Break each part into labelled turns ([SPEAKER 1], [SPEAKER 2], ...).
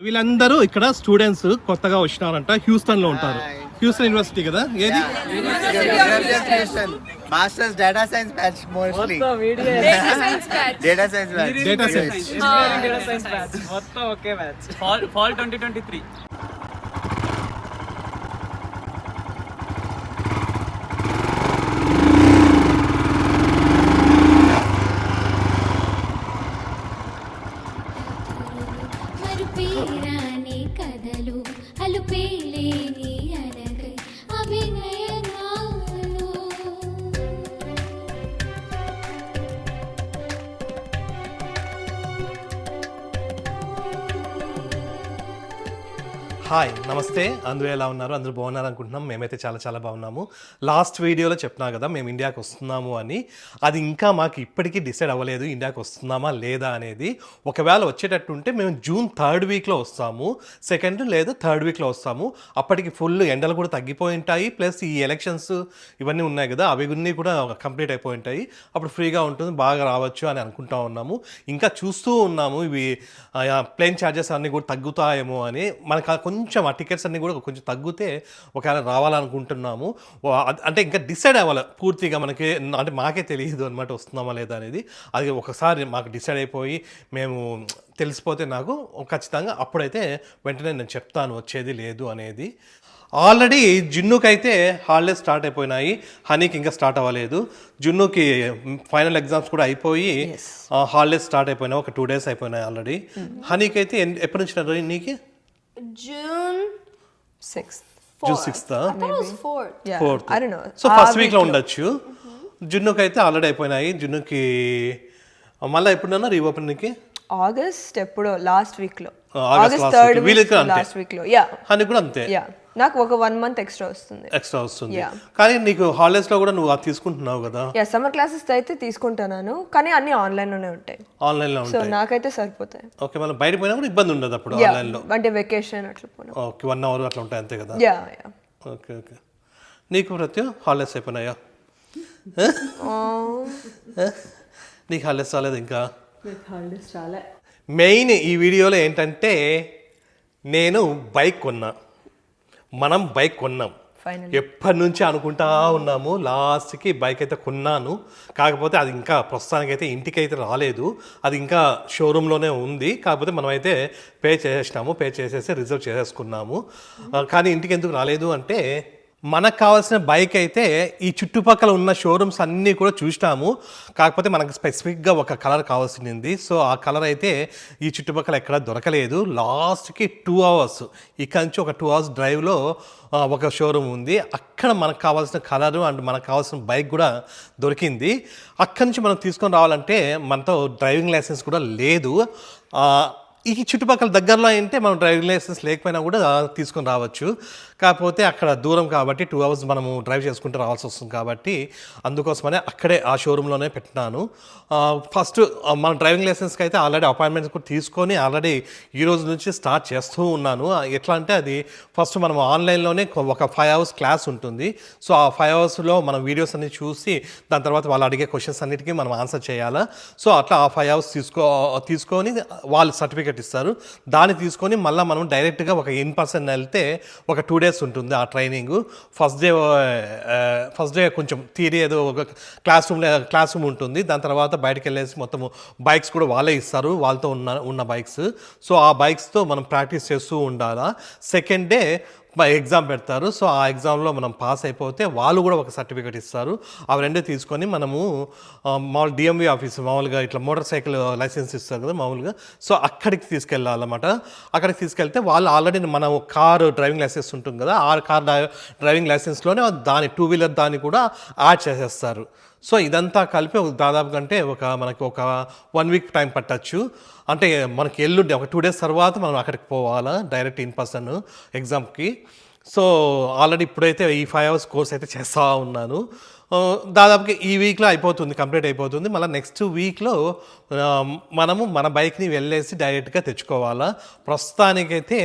[SPEAKER 1] వీళ్ళందరూ ఇక్కడ స్టూడెంట్స్ కొత్తగా వచ్చినారంట. హ్యూస్టన్ లో ఉంటారు. హ్యూస్టన్ యూనివర్సిటీ కదా ఏది?
[SPEAKER 2] Masters data science batch mostly. Data science batch
[SPEAKER 3] మొత్తం ఒకే బ్యాచ్. ఫాల్ 2023.
[SPEAKER 4] కథలు అలుపేలేని అలగై అభినయనాలు.
[SPEAKER 1] హాయ్ నమస్తే, అందరూ ఎలా ఉన్నారు? అందరూ బాగున్నారు అనుకుంటున్నాం. మేమైతే చాలా చాలా బాగున్నాము. లాస్ట్ వీడియోలో చెప్పినా కదా మేము ఇండియాకి వస్తున్నాము అని. అది ఇంకా మాకు ఇప్పటికీ డిసైడ్ అవ్వలేదు ఇండియాకి వస్తున్నామా లేదా అనేది. ఒకవేళ వచ్చేటట్టు ఉంటే మేము జూన్ 3rd వీక్లో వస్తాము, 2nd లేదా 3rd వీక్లో వస్తాము. అప్పటికి ఫుల్ ఎండలు కూడా తగ్గిపోయి ఉంటాయి, ప్లస్ ఈ ఎలక్షన్స్ ఇవన్నీ ఉన్నాయి కదా అవి కూడా కంప్లీట్ అయిపోయి ఉంటాయి. అప్పుడు ఫ్రీగా ఉంటుంది, బాగా రావచ్చు అని అనుకుంటా ఉన్నాము. ఇంకా చూస్తూ ఉన్నాము ఇవి ప్లేన్ ఛార్జెస్ అన్నీ కూడా తగ్గుతాయేమో అని. మనకు కొంచెం ఆ టికెట్స్ అన్నీ కూడా కొంచెం తగ్గితే ఒకవేళ రావాలనుకుంటున్నాము. అంటే ఇంకా డిసైడ్ అవ్వాలి పూర్తిగా, మనకి అంటే మాకే తెలియదు అనమాట వస్తున్నామా లేదా అనేది. అది ఒకసారి మాకు డిసైడ్ అయిపోయి మేము తెలిసిపోతే నాకు ఖచ్చితంగా అప్పుడైతే వెంటనే నేను చెప్తాను వచ్చేది లేదు అనేది. ఆల్రెడీ జున్నుకి అయితే హాలిడేస్ స్టార్ట్ అయిపోయినాయి, హనీకి ఇంకా స్టార్ట్ అవ్వలేదు. జున్నుకి ఫైనల్ ఎగ్జామ్స్ కూడా అయిపోయి హాలిడేస్ స్టార్ట్ అయిపోయినాయి, ఒక 2 days అయిపోయినాయి ఆల్రెడీ. హనీకి అయితే ఎప్పటి నుంచి నీకు?
[SPEAKER 5] June 6th.
[SPEAKER 1] June 6th.
[SPEAKER 5] I thought it was 4th. Yeah.
[SPEAKER 1] 4th.
[SPEAKER 5] I don't know.
[SPEAKER 1] So first వీక్లో ఉండొచ్చు. జున్నుకి అయితే ఆల్రెడీ అయిపోయినాయి. జున్నుకి మళ్ళీ ఎప్పుడన్నా రీఓపెన్కి
[SPEAKER 5] ఆగస్ట్ ఎప్పుడో లాస్ట్ వీక్ లో,
[SPEAKER 1] August
[SPEAKER 5] 3rd
[SPEAKER 1] week
[SPEAKER 5] last week లో. యా,
[SPEAKER 1] హనీ కూడా అంతే.
[SPEAKER 5] యా, నాకు ఒక 1 month ఎక్స్ట్రా వస్తుంది.
[SPEAKER 1] కానీ నీకు హాలిడేస్ లో కూడా నువ్వు అది తీసుకుంటున్నావు కదా?
[SPEAKER 5] యా, సమ్మర్ క్లాసెస్ అయితే తీసుకుంటాను, కానీ అన్ని ఆన్లైన్ లోనే ఉంటాయి.
[SPEAKER 1] ఆన్లైన్ లో
[SPEAKER 5] సో నాకైతే సరిపోతాయి.
[SPEAKER 1] ఓకే, మళ్ళీ బయట పోయినా కూడా ఇబ్బంది ఉండదు అప్పుడు ఆన్లైన్ లో,
[SPEAKER 5] అంటే వెకేషన్ అట్లా పోయినా.
[SPEAKER 1] ఓకే, 1 hour అట్లా ఉంటాయి అంతే కదా?
[SPEAKER 5] Yeah yeah.
[SPEAKER 1] Okay okay. నీకు ప్రతి హాలిడేస్ అయిపోయినాయా? నీకు హాలిడేస్ రాలేదు ఇంకా?
[SPEAKER 5] హాలిడేస్ చాలా.
[SPEAKER 1] మెయిన్ ఈ వీడియోలో ఏంటంటే నేను బైక్ కొన్నా, మనం బైక్ కొన్నాం. ఎప్పటి నుంచి అనుకుంటా ఉన్నాము, లాస్ట్కి బైక్ అయితే కొన్నాను. కాకపోతే అది ఇంకా ప్రస్తుతానికైతే ఇంటికి అయితే రాలేదు, అది ఇంకా షోరూంలోనే ఉంది. కాకపోతే మనమైతే పే చేసేసి రిజర్వ్ చేసేసుకున్నాము. కానీ ఇంటికి ఎందుకు రాలేదు అంటే మనకు కావాల్సిన బైక్ అయితే ఈ చుట్టుపక్కల ఉన్న షోరూమ్స్ అన్నీ కూడా చూసినాము. కాకపోతే మనకు స్పెసిఫిక్గా ఒక కలర్ కావాల్సింది. సో ఆ కలర్ అయితే ఈ చుట్టుపక్కల ఎక్కడ దొరకలేదు. లాస్ట్కి 2 hours ఇక్కడ నుంచి ఒక 2 hours డ్రైవ్లో ఒక షోరూమ్ ఉంది. అక్కడ మనకు కావాల్సిన కలరు అండ్ మనకు కావాల్సిన బైక్ కూడా దొరికింది. అక్కడి నుంచి మనం తీసుకొని రావాలంటే మనతో డ్రైవింగ్ లైసెన్స్ కూడా లేదు. ఈ చుట్టుపక్కల దగ్గరలో అంటే మనం డ్రైవింగ్ లైసెన్స్ లేకపోయినా కూడా తీసుకొని రావచ్చు. కాకపోతే అక్కడ దూరం కాబట్టి 2 hours మనము డ్రైవ్ చేసుకుంటూ రావాల్సి వస్తుంది. కాబట్టి అందుకోసమనే అక్కడే ఆ షోరూంలోనే పెట్టినాను. ఫస్ట్ మన డ్రైవింగ్ లైసెన్స్కి అయితే ఆల్రెడీ అపాయింట్మెంట్స్ కూడా తీసుకొని ఆల్రెడీ ఈ రోజు నుంచి స్టార్ట్ చేస్తూ ఉన్నాను. ఎట్లా అంటే అది ఫస్ట్ మనం ఆన్లైన్లోనే ఒక 5 hours క్లాస్ ఉంటుంది. సో ఆ 5 hoursలో మనం వీడియోస్ అన్ని చూసి దాని తర్వాత వాళ్ళు అడిగే క్వశ్చన్స్ అన్నిటికీ మనం ఆన్సర్ చేయాలా. సో అట్లా ఆ 5 hours తీసుకొని వాళ్ళు సర్టిఫికేట్ ఇస్తారు. దాన్ని తీసుకొని మళ్ళీ మనం డైరెక్ట్గా ఒక ఇన్ పర్సన్ వెళ్తే ఒక 2 days ఉంటుంది ఆ ట్రైనింగ్. ఫస్ట్ డే కొంచెం థియరీ ఏదో ఒక క్లాస్ రూమ్ ఉంటుంది. దాని తర్వాత బయటకు వెళ్ళేసి మొత్తము బైక్స్ కూడా వాళ్ళే ఇస్తారు, వాళ్ళతో ఉన్న బైక్స్. సో ఆ బైక్స్తో మనం ప్రాక్టీస్ చేస్తూ ఉండాలా. సెకండ్ డే ఎగ్జామ్ పెడతారు. సో ఆ ఎగ్జామ్లో మనం పాస్ అయిపోతే వాళ్ళు కూడా ఒక సర్టిఫికేట్ ఇస్తారు. అవి రెండే తీసుకొని మనము మామూలు డిఎంవి ఆఫీస్ మామూలుగా ఇట్లా మోటార్ సైకిల్ లైసెన్స్ ఇస్తారు కదా మామూలుగా. సో అక్కడికి తీసుకెళ్ళాలన్నమాట. అక్కడికి తీసుకెళ్తే వాళ్ళు ఆల్రెడీ మన కారు డ్రైవింగ్ లైసెన్స్ ఉంటుంది కదా, ఆ కార్ డ్రైవింగ్ లైసెన్స్లోనే దాని 2-wheeler దాన్ని కూడా యాడ్ చేసేస్తారు. సో ఇదంతా కలిపి దాదాపు అంటే మనకి ఒక 1 week టైం పట్టచ్చు. అంటే మనకి ఎల్లుండి ఒక 2 days తర్వాత మనం అక్కడికి పోవాలా డైరెక్ట్ ఇన్ పర్సన్ ఎగ్జామ్కి. సో ఆల్రెడీ ఇప్పుడైతే ఈ 5 hours కోర్స్ అయితే చేస్తూ ఉన్నాను. దాదాపుగా ఈ వీక్లో కంప్లీట్ అయిపోతుంది. మళ్ళీ నెక్స్ట్ వీక్లో మనము మన బైక్ని వెళ్ళేసి డైరెక్ట్గా తెచ్చుకోవాలా. ప్రస్తుతానికైతే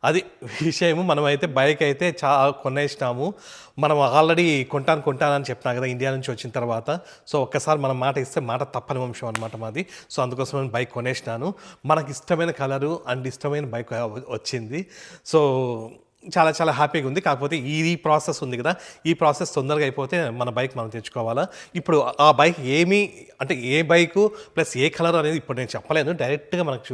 [SPEAKER 1] అది విషయము. మనమైతే బైక్ అయితే కొనేసినాము. మనం ఆల్రెడీ కొంటానని చెప్పినా కదా ఇండియా నుంచి వచ్చిన తర్వాత. సో ఒక్కసారి మనం మాట ఇస్తే మాట తప్పని వంశం అనమాట మాది. సో అందుకోసం నేను బైక్ కొనేసినాను. మనకి ఇష్టమైన కలరు అండ్ ఇష్టమైన బైక్ వచ్చింది. సో చాలా చాలా హ్యాపీగా ఉంది. కాకపోతే ఈ ప్రాసెస్ ఉంది కదా, ఈ ప్రాసెస్ తొందరగా అయిపోతే మన బైక్ మనం తెచ్చుకోవాలా. ఇప్పుడు ఆ బైక్ అంటే ఏ బైకు ప్లస్ ఏ కలర్ అనేది ఇప్పుడు నేను చెప్పలేను, డైరెక్ట్గా మనకు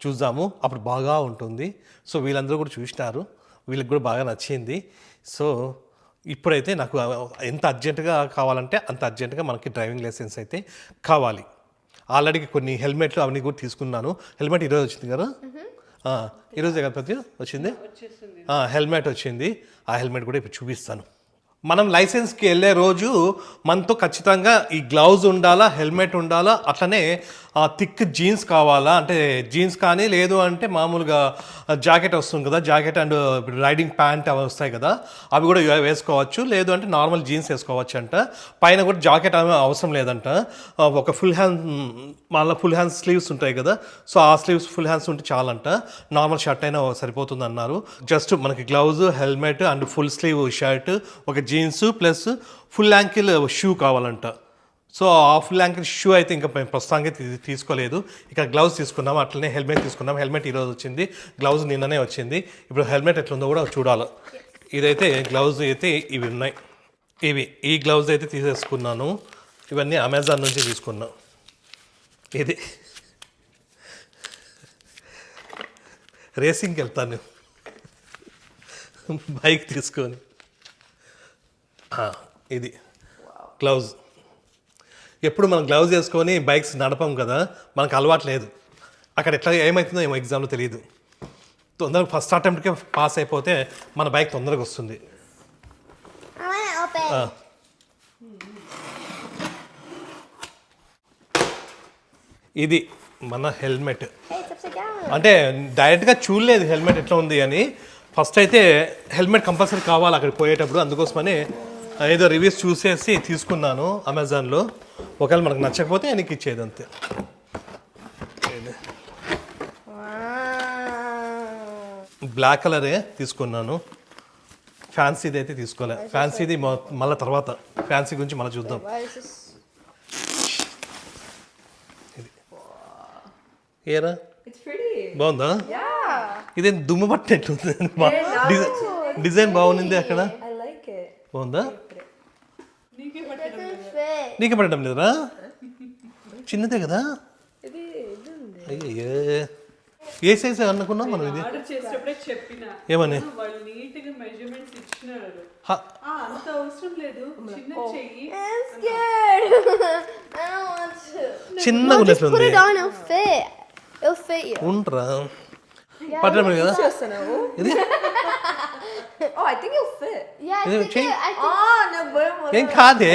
[SPEAKER 1] చూద్దాము, అప్పుడు బాగా ఉంటుంది. సో వీళ్ళందరూ కూడా చూసినారు, వీళ్ళకి కూడా బాగా నచ్చింది. సో ఇప్పుడైతే నాకు ఎంత అర్జెంటుగా కావాలంటే అంత అర్జెంటుగా మనకి డ్రైవింగ్ లైసెన్స్ అయితే కావాలి. ఆల్రెడీ కొన్ని హెల్మెట్లు అవన్నీ కూడా తీసుకున్నాను. హెల్మెట్ ఈరోజు వచ్చింది కదా, ఈరోజు గణపతి వచ్చింది, హెల్మెట్ వచ్చింది. ఆ హెల్మెట్ కూడా ఇప్పుడు చూపిస్తాను. మనం లైసెన్స్కి వెళ్ళే రోజు మనతో ఖచ్చితంగా ఈ గ్లౌజ్ ఉండాలా, హెల్మెట్ ఉండాలా, అట్లనే థిక్ జీన్స్ కావాలా. అంటే జీన్స్ కానీ లేదు అంటే మామూలుగా జాకెట్ వస్తుంది కదా, జాకెట్ అండ్ రైడింగ్ ప్యాంట్ అవి వస్తాయి కదా, అవి కూడా వేసుకోవచ్చు. లేదు అంటే నార్మల్ జీన్స్ వేసుకోవచ్చు అంట. పైన కూడా జాకెట్ అవసరం లేదంట. ఒక ఫుల్ హ్యాండ్స్ స్లీవ్స్ ఉంటాయి కదా, సో ఆ స్లీవ్స్ ఫుల్ హ్యాండ్స్ ఉంటే చాలంట. నార్మల్ షర్ట్ అయినా సరిపోతుంది అన్నారు. జస్ట్ మనకి gloves, helmet and full sleeve shirt, ఒక jeans plus full ankle shoe కావాలంట. సో ఆ ఫుల్ యాంకిల్ షూ అయితే ఇంకా ప్రస్తుతానికి తీసుకోలేదు. ఇక్కడ గ్లౌజ్ తీసుకున్నాం, అట్లనే హెల్మెట్ తీసుకున్నాం. హెల్మెట్ ఈరోజు వచ్చింది, గ్లౌజ్ నిన్ననే వచ్చింది. ఇప్పుడు హెల్మెట్ ఎట్లుందో కూడా చూడాలి. ఇదైతే గ్లౌజ్ అయితే ఇవి ఉన్నాయి, ఈ గ్లౌజ్ అయితే తీసేసుకున్నాను. ఇవన్నీ అమెజాన్ నుంచి తీసుకున్నాను. ఇది రేసింగ్కి వెళ్తాను బైక్ తీసుకొని. ఇది గ్లౌజ్. ఎప్పుడు మనం గ్లౌజ్ వేసుకొని బైక్స్ నడపం కదా, మనకు అలవాటు లేదు. అక్కడ ఎట్లా ఏమవుతుందో ఏమో ఎగ్జామ్లో తెలియదు. తొందరగా ఫస్ట్ అటెంప్ట్కే పాస్ అయిపోతే మన బైక్ తొందరగా వస్తుంది. ఇది మన హెల్మెట్. అంటే డైరెక్ట్గా చూడలేదు హెల్మెట్ ఎట్లా ఉంది అని. ఫస్ట్ అయితే హెల్మెట్ కంపల్సరీ కావాలి అక్కడికి పోయేటప్పుడు. అందుకోసమని ఏదో రివ్యూస్ చూసేసి తీసుకున్నాను అమెజాన్లో. ఒకవేళ మనకు నచ్చకపోతే ఆయనకి ఇచ్చేది అంతే. బ్లాక్ కలరే తీసుకున్నాను, ఫ్యాన్సీది అయితే తీసుకోలే. ఫ్యాన్సీది మళ్ళీ తర్వాత, ఫ్యాన్సీ గురించి మళ్ళీ చూద్దాం. ఏరా బాగుందా? ఇదే దుమ్ము పట్టినట్టుంది. డిజైన్ బాగుంది అక్కడ, బాగుందా? నీకే పడటం లేదురా, చిన్నదే కదా. అయ్యో ఏ సైజ్ అనుకున్నాం మనం? ఇది ఏమని చిన్నగా ఉన్నట్లుంది. ఉండరా పట్టడం కదా ఇది. ఏం కాదే,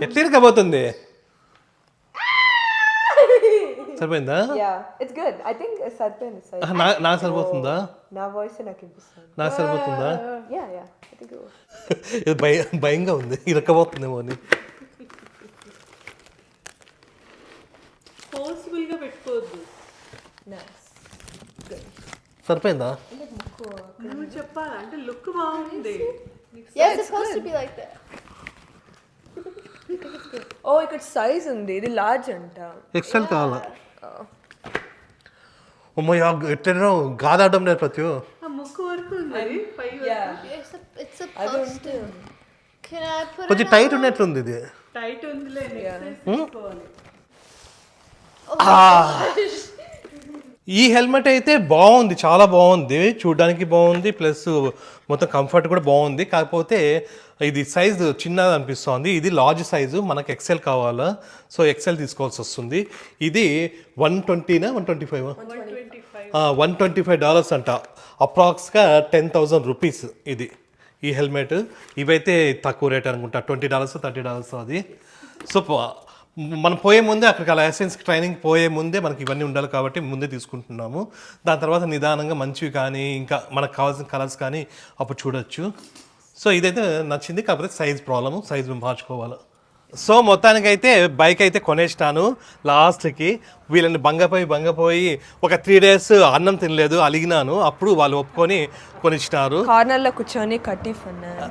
[SPEAKER 1] ఎట్లా ఇరకపోతుంది? సరిపోయిందా? నాకు సరిపోతుందా? నాకు సరిపోతుందా? ఇది భయంగా ఉంది, ఇరకపోతుందేమో అని. సరిపోయిందా?
[SPEAKER 6] చెప్పాలంటే లుక్ బాగుంది.
[SPEAKER 5] ఓ ఇక్కడ సైజ్ ఉంది, ఇది లార్జ్ అంట.
[SPEAKER 1] ఎక్సెల్ కావాలా? అమ్మయ్య ఎట్లా గాదాడడం లేదు ప్రతి
[SPEAKER 6] ముక్కు వరకు ఉంది.
[SPEAKER 1] కొంచెం టైట్ ఉన్నట్లుంది. ఇది
[SPEAKER 6] టైట్ ఉందిలే.
[SPEAKER 1] ఈ హెల్మెట్ అయితే బాగుంది, చాలా బాగుంది, చూడడానికి బాగుంది, ప్లస్ మొత్తం కంఫర్ట్ కూడా బాగుంది. కాకపోతే ఇది సైజు చిన్నది అనిపిస్తుంది. ఇది లార్జ్ సైజు, మనకు ఎక్సెల్ కావాలా, సో ఎక్సెల్ తీసుకోవాల్సి వస్తుంది. ఇది $125 $125 అంట, అప్రాక్స్గా $10,000 ఇది ఈ హెల్మెట్. ఇవైతే తక్కువ రేట్ అనుకుంటా, $20 $30 అది. సో మనం పోయే ముందే అక్కడికి లైసెన్స్ ట్రైనింగ్ పోయే ముందే మనకి ఇవన్నీ ఉండాలి కాబట్టి ముందే తీసుకుంటున్నాము. దాని తర్వాత నిదానంగా మంచివి కానీ ఇంకా మనకు కావాల్సిన కలర్స్ కానీ అప్పుడు చూడొచ్చు. సో ఇదైతే నచ్చింది, కాకపోతే సైజ్ ప్రాబ్లము, సైజ్ మార్చుకోవాలి. సో మొత్తానికైతే బైక్ అయితే కొనేసినాను లాస్ట్కి. వీళ్ళని బంగపోయి ఒక 3 days అన్నం తినలేదు, అలిగినాను. అప్పుడు వాళ్ళు ఒప్పుకొని కొనిచ్చినారు.
[SPEAKER 5] కార్నర్లో కూర్చొని కటీఫ్ అన్నారు.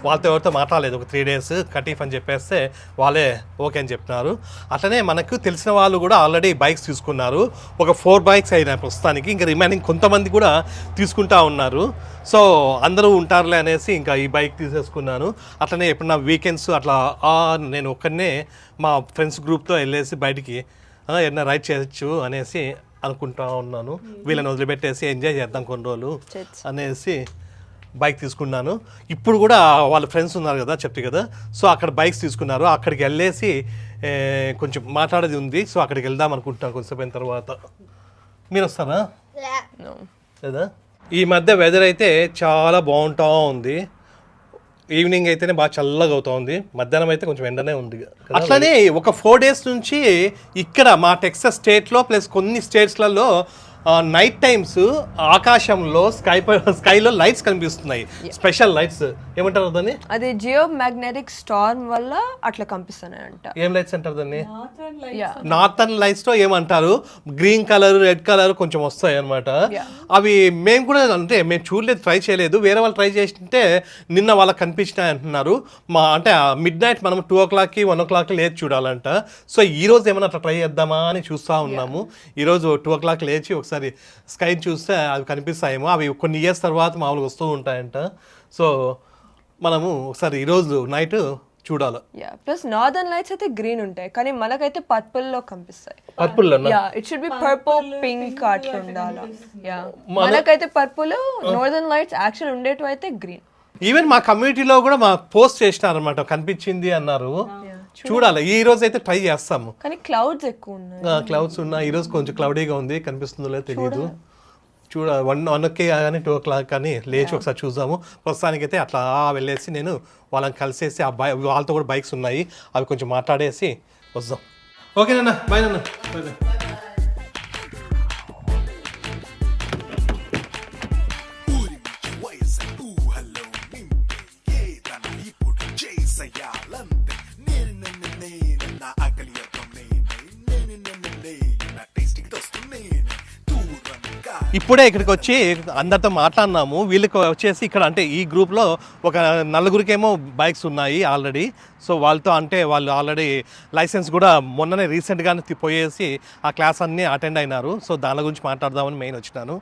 [SPEAKER 1] వాళ్ళతో ఎవరితో మాట్లాడలేదు. ఒక 3 days కటీఫ్ అని చెప్పేస్తే వాళ్ళే ఓకే అని చెప్పినారు. అట్లనే మనకు తెలిసిన వాళ్ళు కూడా ఆల్రెడీ బైక్స్ తీసుకున్నారు. ఒక 4 bikes అయినాయి ప్రస్తుతానికి. ఇంకా రిమైనింగ్ కొంతమంది కూడా తీసుకుంటా ఉన్నారు. సో అందరూ ఉంటారులే అనేసి ఇంకా ఈ బైక్ తీసేసుకున్నాను. అట్లనే ఎప్పుడన్నా వీకెండ్స్ అట్లా నేను ఒక్కడనే మా ఫ్రెండ్స్ గ్రూప్తో వెళ్ళేసి బయటికి ఏదైనా రైడ్ చేయొచ్చు అనేసి అనుకుంటా ఉన్నాను. వీళ్ళని వదిలిపెట్టేసి ఎంజాయ్ చేద్దాం కొన్ని రోజులు అనేసి బైక్ తీసుకున్నాను. ఇప్పుడు కూడా వాళ్ళ ఫ్రెండ్స్ ఉన్నారు కదా, చెప్తే కదా, సో అక్కడ బైక్స్ తీసుకున్నారు. అక్కడికి వెళ్ళేసి కొంచెం మాట్లాడేది ఉంది. సో అక్కడికి వెళ్దాం అనుకుంటున్నాను కొంచెంసేపు అయిన తర్వాత. మీరు వస్తారా? లేదా? ఈ మధ్య వెదర్ అయితే చాలా బాగుంటా ఉంది. ఈవినింగ్ అయితేనే బాగా చల్లగా అవుతా ఉంది. మధ్యాహ్నం అయితే కొంచెం ఎండనే ఉంది. అట్లనే ఒక 4 days నుంచి ఇక్కడ మా టెక్సాస్ స్టేట్లో ప్లస్ కొన్ని స్టేట్స్లలో నైట్ టైమ్స్ ఆకాశంలో స్కైలో లైట్స్ కనిపిస్తున్నాయి. స్పెషల్ లైట్స్ ఏమంటారు దాన్ని?
[SPEAKER 5] అది జియో మ్యాగ్నెటిక్ స్టార్మ్ వల్ల అట్లా కనిపిస్తున్నాయంట.
[SPEAKER 1] ఏం లైట్స్ అంటారు దాన్ని? నార్థన్ లైట్స్ తో ఏమంటారు, గ్రీన్ కలర్, రెడ్ కలర్ కొంచెం వస్తాయి అనమాట. అవి మేము కూడా అంటే మేము చూడలేదు, ట్రై చేయలేదు. వేరే వాళ్ళు ట్రై చేస్తుంటే నిన్న వాళ్ళకి కనిపించినాయి అంటున్నారు. అంటే మిడ్ నైట్ మనం 2 o'clock 1 o'clock లేచి చూడాలంట. సో ఈ రోజు ఏమైనా అట్లా ట్రై చేద్దామా అని చూస్తూ ఉన్నాము. ఈరోజు 2 o'clock లేచి ఒకసారి స్కై చూస్తే అవి కనిపిస్తాయేమో. అవి కొన్ని ఇయర్స్ తర్వాత మామూలుగా వస్తూ ఉంటాయంట. సో మనము ఒకసారి ఈరోజు నైట్ చూడాలి.
[SPEAKER 5] ప్లస్ నార్దర్న్ లైట్స్ అయితే గ్రీన్ ఉంటాయి, కానీ మనకైతే పర్పుల్ లో కనిపిస్తాయి.
[SPEAKER 1] Purple
[SPEAKER 5] it should be purple pink అట్లా ఉండాలి. మనకైతే పర్పుల్, నార్దర్న్ లైట్స్ యాక్చువల్ ఉండేటివి అయితే గ్రీన్.
[SPEAKER 1] ఈవెన్ మా కమ్యూనిటీలో కూడా మా పోస్ట్ చేసినారనమాట, కనిపించింది అన్నారు. చూడాలి, ఈ రోజు అయితే ట్రై చేస్తాము.
[SPEAKER 5] కానీ క్లౌడ్స్ ఎక్కువ ఉన్నాయి.
[SPEAKER 1] క్లౌడ్స్ ఉన్నాయి. ఈ రోజు కొంచెం క్లౌడీగా ఉంది, కనిపిస్తుందో లేదో తెలియదు. చూడ 1 కానీ 2 o'clock కానీ లేచి ఒకసారి చూద్దాము. ప్రస్తుతానికి అయితే అట్లా వెళ్ళేసి నేను వాళ్ళని కలిసేసి వాళ్ళతో కూడా బైక్స్ ఉన్నాయి, అవి కొంచెం మాట్లాడేసి వద్దాం. ఓకేనన్నా, బాయ్ నాన్న. ఇప్పుడే ఇక్కడికి వచ్చి అందరితో మాట్లాడినాము. వీళ్ళకి వచ్చేసి ఇక్కడ అంటే ఈ గ్రూప్లో ఒక 4గురికేమో బైక్స్ ఉన్నాయి ఆల్రెడీ. సో వాళ్ళతో అంటే వాళ్ళు ఆల్రెడీ లైసెన్స్ కూడా మొన్ననే రీసెంట్గానే పోయేసి ఆ క్లాస్ అన్నీ అటెండ్ అయినారు. సో దాని గురించి మాట్లాడదామని మెయిన్ వచ్చినాను.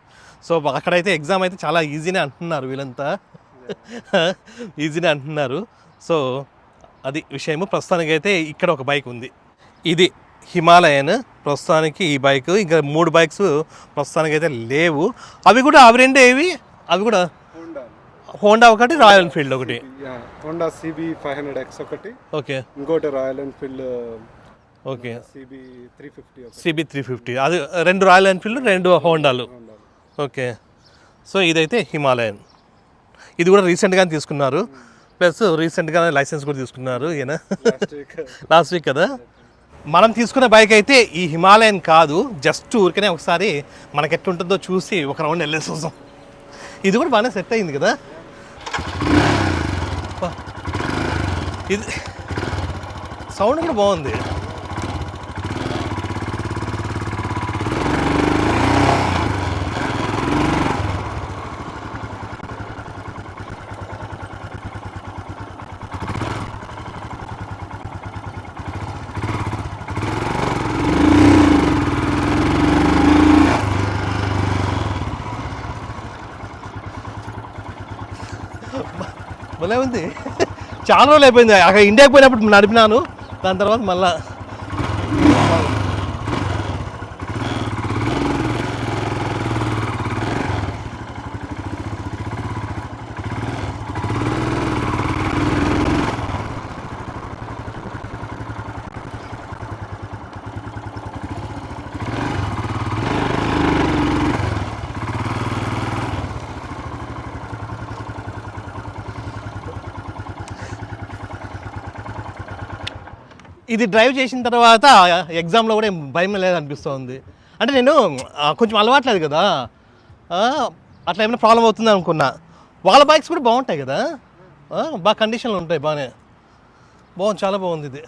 [SPEAKER 1] సో అక్కడైతే ఎగ్జామ్ అయితే చాలా ఈజీనే అంటున్నారు, వీళ్ళంతా ఈజీనే అంటున్నారు. సో అది విషయము. ప్రస్తుతానికి అయితే ఇక్కడ ఒక బైక్ ఉంది, ఇది హిమాలయన్. ప్రస్తుతానికి ఈ బైక్, ఇంకా 3 బైక్స్ ప్రస్తుతానికి అయితే లేవు. అవి కూడా అవి రెండే ఏవి, అవి కూడా హోండా ఒకటి, రాయల్ ఎన్ఫీల్డ్ ఒకటి.
[SPEAKER 7] హోండా CB 500X ఒకటి,
[SPEAKER 1] ఓకే,
[SPEAKER 7] ఇంకోటి royal Enfield
[SPEAKER 1] okay
[SPEAKER 7] CB 350.
[SPEAKER 1] CB 350. అది 2 రాయల్ ఎన్ఫీల్డ్, 2 హోండాలు. ఓకే. సో ఇదైతే హిమాలయన్. ఇది కూడా రీసెంట్గానే తీసుకున్నారు, ప్లస్ రీసెంట్గానే లైసెన్స్ కూడా తీసుకున్నారు ఈయన లాస్ట్ వీక్ కదా. మనం తీసుకున్న బైక్ అయితే ఈ హిమాలయన్ కాదు, జస్ట్ ఊరికనే ఒకసారి మనకి ఎట్లుంటుందో చూసి ఒక రౌండ్ వెళ్ళేసి వస్తాం. ఇది కూడా బాగానే సెట్ అయింది కదా. ఇది సౌండ్ కూడా బాగుంది. భలే ఉంది. చాలా రోజులు అయిపోయింది అక్కడ ఇండియాకి పోయినప్పుడు నడిపినాను, దాని తర్వాత మళ్ళా ఇది డ్రైవ్ చేసిన తర్వాత ఎగ్జామ్లో కూడా ఏం భయం లేదనిపిస్తుంది. అంటే నేను కొంచెం అలవాట్లేదు కదా, అట్లా ఏమైనా ప్రాబ్లం అవుతుంది అనుకున్నా. వాళ్ళ బైక్స్ కూడా బాగుంటాయి కదా, బాగా కండిషన్లు ఉంటాయి, బాగానే బాగుంది, చాలా బాగుంది ఇది.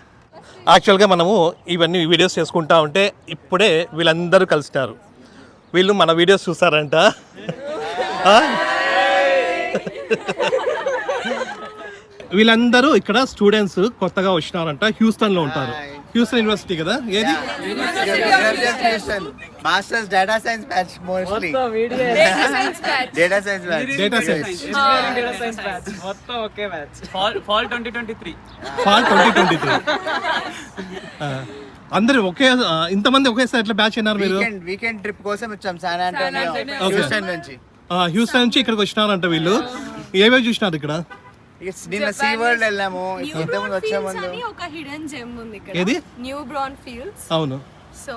[SPEAKER 1] యాక్చువల్గా మనము ఇవన్నీ వీడియోస్ చేసుకుంటా ఉంటే ఇప్పుడే వీళ్ళందరూ కలిసినారు. వీళ్ళు మన వీడియోస్ చూసారంట. ఆ? వీళ్ళందరూ ఇక్కడ స్టూడెంట్స్ కొత్తగా వచ్చినారంట. హ్యూస్టన్లో ఉంటారు. హ్యూస్టన్ యూనివర్సిటీ కదా ఏది?
[SPEAKER 2] Masters data science batch mostly.
[SPEAKER 6] Data science batch.
[SPEAKER 2] Data science batch.
[SPEAKER 1] Data science.
[SPEAKER 3] Engineering data science batch మొత్తం ఒకే బ్యాచ్. ఫాల్ 2023.
[SPEAKER 1] ఫాల్ 2023. అందరూ ఒకే ఇంతమంది ఒకేసారి ఎట్లా బ్యాచ్ అయినారు మీరు?
[SPEAKER 2] వీకెండ్ ట్రిప్ కోసం వచ్చాం శాన్ ఆంటోనియో హ్యూస్టన్ నుంచి.
[SPEAKER 1] హ్యూస్టన్ నుంచి ఇక్కడికి వచ్చినారంట వీళ్ళు. ఏవేవి చూసినారు ఇక్కడ?
[SPEAKER 2] నిన్న సీ వరల్డ్ వెళ్ళాము. ఇంతకుముందు వచ్చే ముందు
[SPEAKER 5] ఒక హిడెన్ జెమ్ ఉంది ఇక్కడ.
[SPEAKER 1] ఏది?
[SPEAKER 5] New Brown Fields.
[SPEAKER 1] అవును.
[SPEAKER 5] So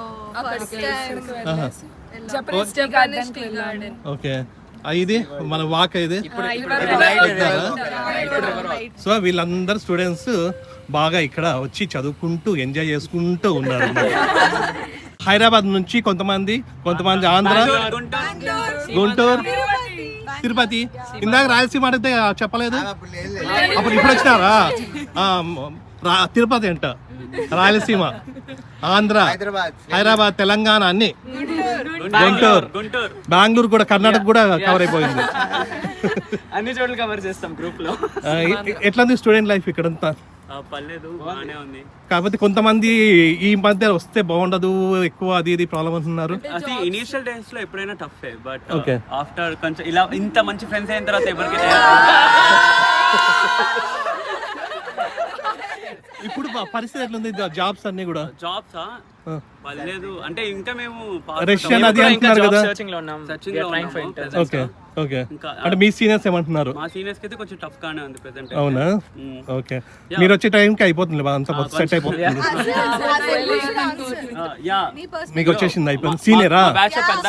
[SPEAKER 5] first time
[SPEAKER 6] Japanese tea garden.
[SPEAKER 1] Okay. ఇది మన వాక్ ఇది. సో వీళ్ళందరూ స్టూడెంట్స్ బాగా ఇక్కడ వచ్చి చదువుకుంటూ ఎంజాయ్ చేసుకుంటూ ఉన్నారు. హైదరాబాద్ నుంచి కొంతమంది ఆంధ్ర, గుంటూరు, తిరుపతి. ఇందాక రాయలసీమ అడిగితే చెప్పలేదు. అప్పుడు ఇప్పుడు వచ్చినారా? తిరుపతి అంట, రాయలసీమ, ఆంధ్ర, హైదరాబాద్, తెలంగాణ అన్ని, గుంటూరు, బెంగళూరు కూడా, కర్ణాటక కూడా కవర్ అయిపోయింది.
[SPEAKER 3] అన్ని చోట్ల కవర్ చేస్తాం గ్రూప్ లో.
[SPEAKER 1] ఎట్లా ఉంది స్టూడెంట్ లైఫ్ ఇక్కడంతా?
[SPEAKER 3] పర్లేదు, బాగానే ఉంది.
[SPEAKER 1] కాకపోతే కొంతమంది ఈ మధ్య వస్తే బాగుండదు, ఎక్కువ అది ఇది ప్రాబ్లం అంటున్నారు.
[SPEAKER 3] అది ఇనిషియల్ డేస్ లో ఎప్పుడైనా టఫ్, బట్
[SPEAKER 1] Okay.
[SPEAKER 3] ఆఫ్టర్ కొంచెం ఇలా ఇంత మంచి ఫ్రెండ్స్ అయిన తర్వాత ఎవరికి
[SPEAKER 1] ఇప్పుడు పరిస్థితి ఎట్లుంది? జాబ్స్ అన్ని కూడా
[SPEAKER 3] జాబ్స్ పర్లేదు. అంటే ఇంకా మేము
[SPEAKER 1] రష్యన్ అది అంటున్నారు కదా.
[SPEAKER 3] సర్చింగ్ లో ఉన్నాము.
[SPEAKER 1] Okay okay. అంటే మీ సీనియర్స్ ఏమంటున్నారు?
[SPEAKER 3] మా సీనియర్స్ కి అయితే కొంచెం టఫ్ గానే ఉంది ప్రెజెంట్.
[SPEAKER 1] అవునా? ఓకే. మీరు వచ్చే టైంకి అయిపోతుంది, అంతా సెట్ అయిపోతుంది.
[SPEAKER 3] యా,
[SPEAKER 1] మీకు వచ్చేసింది, అయిపోయింది. సీనియరా?
[SPEAKER 3] బ్యాచ్ పెద్ద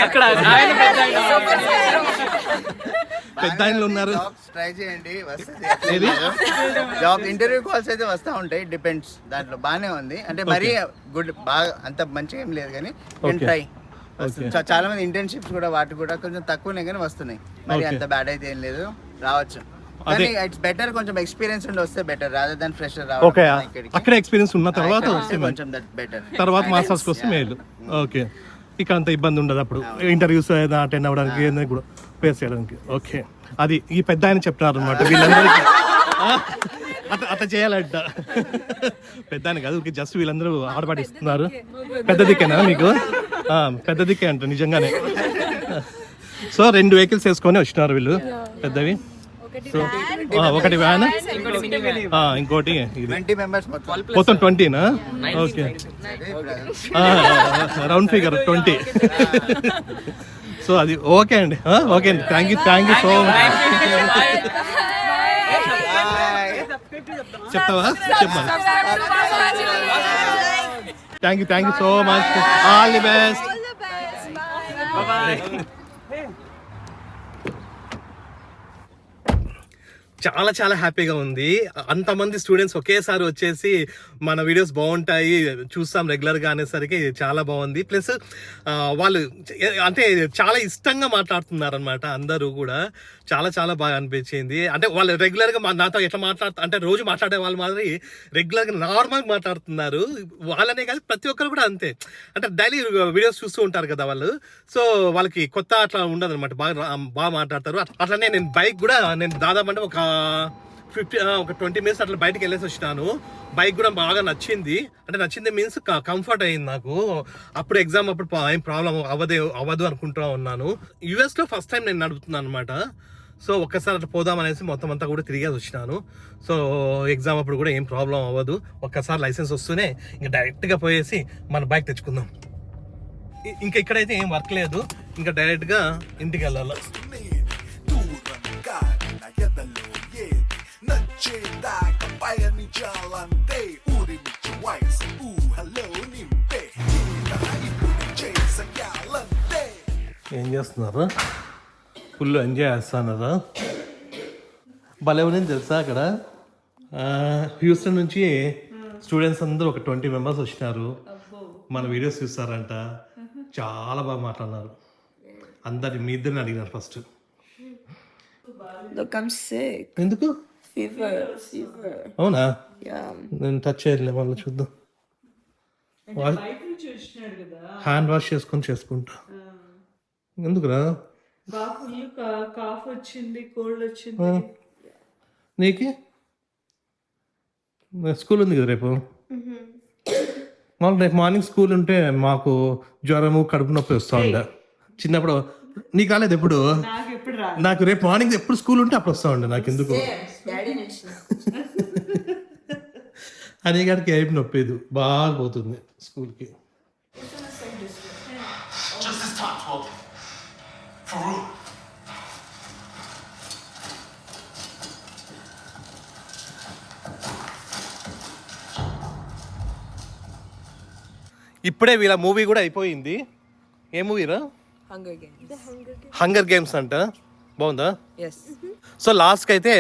[SPEAKER 3] అక్కడ
[SPEAKER 1] పెద్ద ఆయనలు ఉన్నారు.
[SPEAKER 2] ట్రై చేయండి, వస్తుంది. జాబ్ ఇంటర్వ్యూ కాల్స్ అయితే వస్తూ ఉంటాయి, డిపెండ్స్. దాంట్లో బాగానే ఉంది. అంటే మరీ గుడ్, బాగా అంత మంచిగా ఏం లేదు కానీ ట్రై. చాలా మంది ఇంటర్న్షిప్స్ కూడా వాటి కూడా కొంచెం తక్కువనే కానీ వస్తున్నాయి. మరి అంత బ్యాడ్ అయితే ఏం లేదు, రావచ్చు. కానీ ఇట్స్ బెటర్ కొంచెం ఎక్స్పీరియన్స్ ఉండి వస్తే better rather than fresher
[SPEAKER 1] okay.
[SPEAKER 2] రావడం.
[SPEAKER 1] అక్కడ ఎక్స్పీరియన్స్ ఉన్న తర్వాత వస్తే
[SPEAKER 2] కొంచెం దట్ బెటర్.
[SPEAKER 1] తర్వాత మాస్టర్స్కి వస్తే మేలు. ఓకే. ఇక్కడ అంత ఇబ్బంది ఉండదు అప్పుడు ఇంటర్వ్యూస్ ఏదైనా అటెండ్ అవ్వడానికి, ఏదైనా కూడా ఫేస్ చేయడానికి. ఓకే. అది ఈ పెద్ద ఆయన చెప్తున్నారు అనమాట వీళ్ళందరికీ. అట్లా చేయాలంట. పెద్ద ఆయన కాదు, జస్ట్ వీళ్ళందరూ ఆడపాటిస్తున్నారు. పెద్ద దిక్కేనా మీకు? పెద్ద దిక్కే అంట నిజంగానే. సో 2 వెహికల్స్ వేసుకొని వచ్చినారు వీళ్ళు పెద్దవి. సో ఒకటి వ్యాన్, ఇంకోటి ఇది.
[SPEAKER 2] 20 మెంబర్స్
[SPEAKER 1] మొత్తం 20నా? ఓకే. Round figure 20. సో అది ఓకే అండి. ఓకే అండి. Thank you so much. చెప్తావా? చెప్పాలి. Thank you so much. All the best. చాలా హ్యాపీగా ఉంది. అంతమంది స్టూడెంట్స్ ఒకేసారి వచ్చేసి మన వీడియోస్ బాగుంటాయి, చూస్తాం రెగ్యులర్గా అనేసరికి చాలా బాగుంది. ప్లస్ వాళ్ళు అంటే చాలా ఇష్టంగా మాట్లాడుతున్నారు అనమాట. అందరూ కూడా చాలా బాగా అనిపించింది. అంటే వాళ్ళు రెగ్యులర్గా నాతో ఎట్లా అంటే రోజు మాట్లాడే వాళ్ళు మాదిరి రెగ్యులర్గా నార్మల్గా మాట్లాడుతున్నారు. వాళ్ళనే కాదు, ప్రతి ఒక్కరు కూడా అంతే. అంటే డైలీ వీడియోస్ చూస్తూ ఉంటారు కదా వాళ్ళు. సో వాళ్ళకి కొత్త అట్లా ఉండదు అనమాట, బాగా మాట్లాడతారు. అట్లనే నేను బైక్ కూడా దాదాపు అంటే ఒక 20 మినిట్స్ అట్లా బయటకు వెళ్ళేసి వచ్చినాను. బైక్ కూడా బాగా నచ్చింది. అంటే నచ్చింది మీన్స్ కంఫర్ట్ అయింది నాకు. అప్పుడు ఎగ్జామ్ అప్పుడు ఏం ప్రాబ్లం అవ్వదు అనుకుంటా ఉన్నాను. యూఎస్లో ఫస్ట్ టైం నేను నడుపుతున్నాను అనమాట. సో ఒక్కసారి అట్లా పోదాం అనేసి మొత్తం అంతా కూడా తిరిగేసి వచ్చినాను. సో ఎగ్జామ్ అప్పుడు కూడా ఏం ప్రాబ్లం అవ్వదు. ఒక్కసారి లైసెన్స్ వస్తూనే ఇంకా డైరెక్ట్గా పోయేసి మన బైక్ తెచ్చుకుందాం. ఇంకా ఇక్కడైతే ఏం వర్క్ లేదు, ఇంకా డైరెక్ట్గా ఇంటికి వెళ్ళాలి. ఏం చేస్తున్నారు? ఫుల్ ఎంజాయ్ చేస్తున్నారా? భలే ఉంది తెలుసా అక్కడ. హ్యూస్టన్ నుంచి స్టూడెంట్స్ అందరూ ఒక 20 మెంబర్స్ వచ్చినారు. మన వీడియోస్ చూస్తారంట. చాలా బాగా మాట్లాడినారు. మీ ఇద్దరిని అడిగినారు ఫస్ట్.
[SPEAKER 5] Look, I'm sick.
[SPEAKER 1] ఎందుకు? అవునా నేను టచ్ చేయలే మళ్ళీ చూద్దాం హ్యాండ్ వాష్ చేసుకుంటా ఎందుకురా
[SPEAKER 8] కాఫ్ వచ్చింది, కోల్డ్ వచ్చింది.
[SPEAKER 1] నీకు స్కూల్ ఉంది కదా రేపు. మాకు రేపు మార్నింగ్ స్కూల్ ఉంటే మాకు జ్వరము కడుపు నొప్పి వస్తూ ఉండే చిన్నప్పుడు. నీకు రాలేదు ఎప్పుడు? నాకు రేపు మార్నింగ్ ఎప్పుడు స్కూల్ ఉంటే అప్పుడు వస్తూ ఉండే నాకు ఎందుకు. అనేగాడికి ఏమి నొప్పేది బాగా పోతుంది స్కూల్కి. ఇప్పుడే వీళ్ళ మూవీ కూడా అయిపోయింది. ఏ మూవీరా? హంగర్ గేమ్స్ అంట. బాగుందా? సో లాస్ట్కి అయితే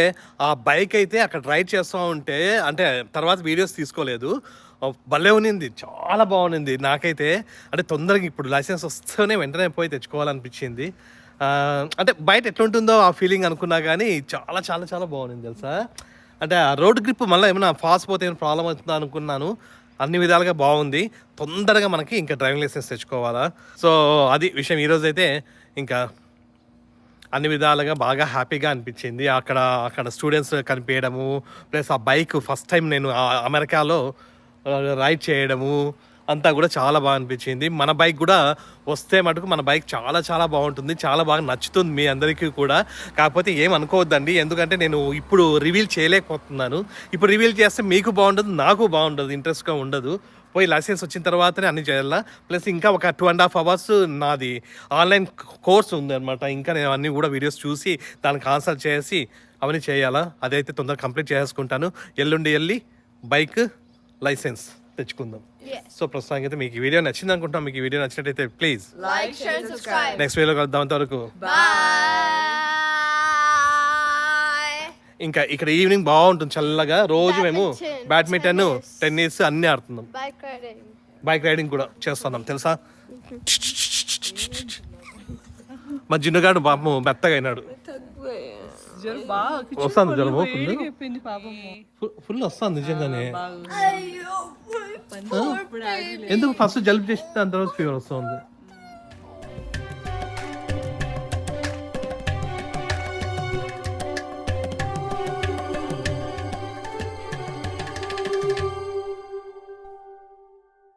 [SPEAKER 1] ఆ బైక్ అయితే అక్కడ రైడ్ చేస్తూ ఉంటే, అంటే తర్వాత వీడియోస్ తీసుకోలేదు, భలే ఉన్నింది, చాలా బాగుంది. నాకైతే అంటే తొందరగా ఇప్పుడు లైసెన్స్ వస్తేనే వెంటనే పోయి తెచ్చుకోవాలనిపించింది. అంటే బయట ఎట్లుంటుందో ఆ ఫీలింగ్ అనుకున్నా కానీ చాలా చాలా చాలా బాగుంది తెలుసా. అంటే ఆ రోడ్ గ్రిప్ మళ్ళీ ఏమైనా ఫాస్ట్ పోతే ఏమైనా ప్రాబ్లం అవుతుందా అనుకున్నాను. అన్ని విధాలుగా బాగుంది. తొందరగా మనకి ఇంకా డ్రైవింగ్ లైసెన్స్ తెచ్చుకోవాలా. సో అది విషయం. ఈరోజు అయితే ఇంకా అన్ని విధాలుగా బాగా హ్యాపీగా అనిపించింది. అక్కడ స్టూడెంట్స్ కనిపించడము, ప్లస్ ఆ బైక్ ఫస్ట్ టైం నేను అమెరికాలో రైడ్ చేయడము అంతా కూడా చాలా బాగా అనిపించింది. మన బైక్ కూడా వస్తే మటుకు మన బైక్ చాలా చాలా బాగుంటుంది, చాలా బాగా నచ్చుతుంది మీ అందరికీ కూడా. కాకపోతే ఏం అనుకోవద్దండి, ఎందుకంటే నేను ఇప్పుడు రివీల్ చేయలేకపోతున్నాను. ఇప్పుడు రివీల్ చేస్తే మీకు బాగుండదు, నాకు బాగుండదు, ఇంట్రెస్ట్గా ఉండదు. పోయి లైసెన్స్ వచ్చిన తర్వాతనే అన్ని చేయాలా. ప్లస్ ఇంకా ఒక 2.5 hours నాది ఆన్లైన్ కోర్స్ ఉందన్నమాట. ఇంకా నేను అన్నీ కూడా వీడియోస్ చూసి దానికి ఆన్సర్ చేసి అవన్నీ చేయాలా. అదైతే తొందరగా కంప్లీట్ చేసుకుంటాను. ఎల్లుండి వెళ్ళి బైక్ లైసెన్స్ తెచ్చుకుందాం. సో ప్రస్తుతానికి అయితే మీకు ఈ వీడియో నచ్చింది అనుకుంటాం. మీకు ఈ వీడియో నచ్చినట్టయితే please
[SPEAKER 6] Like, share, subscribe.
[SPEAKER 1] Next వీడియోలో కలుద్దాం. అంతవరకు ఇంకా ఇక్కడ ఈవినింగ్ బాగుంటుంది చల్లగా. రోజు మేము బ్యాడ్మింటన్, టెన్నిస్ అన్నీ ఆడుతున్నాం. బైక్ రైడింగ్ కూడా చేస్తున్నాం తెలుసా. మా జిన్నుగాడు పాపము మెత్తగా అయినాడు. వస్తుంది జ్వరము ఫుల్ వస్తుంది నిజంగానే. ఎందుకు ఫస్ట్ జలుబు చేసి దాని తర్వాత ఫీవర్ వస్తుంది.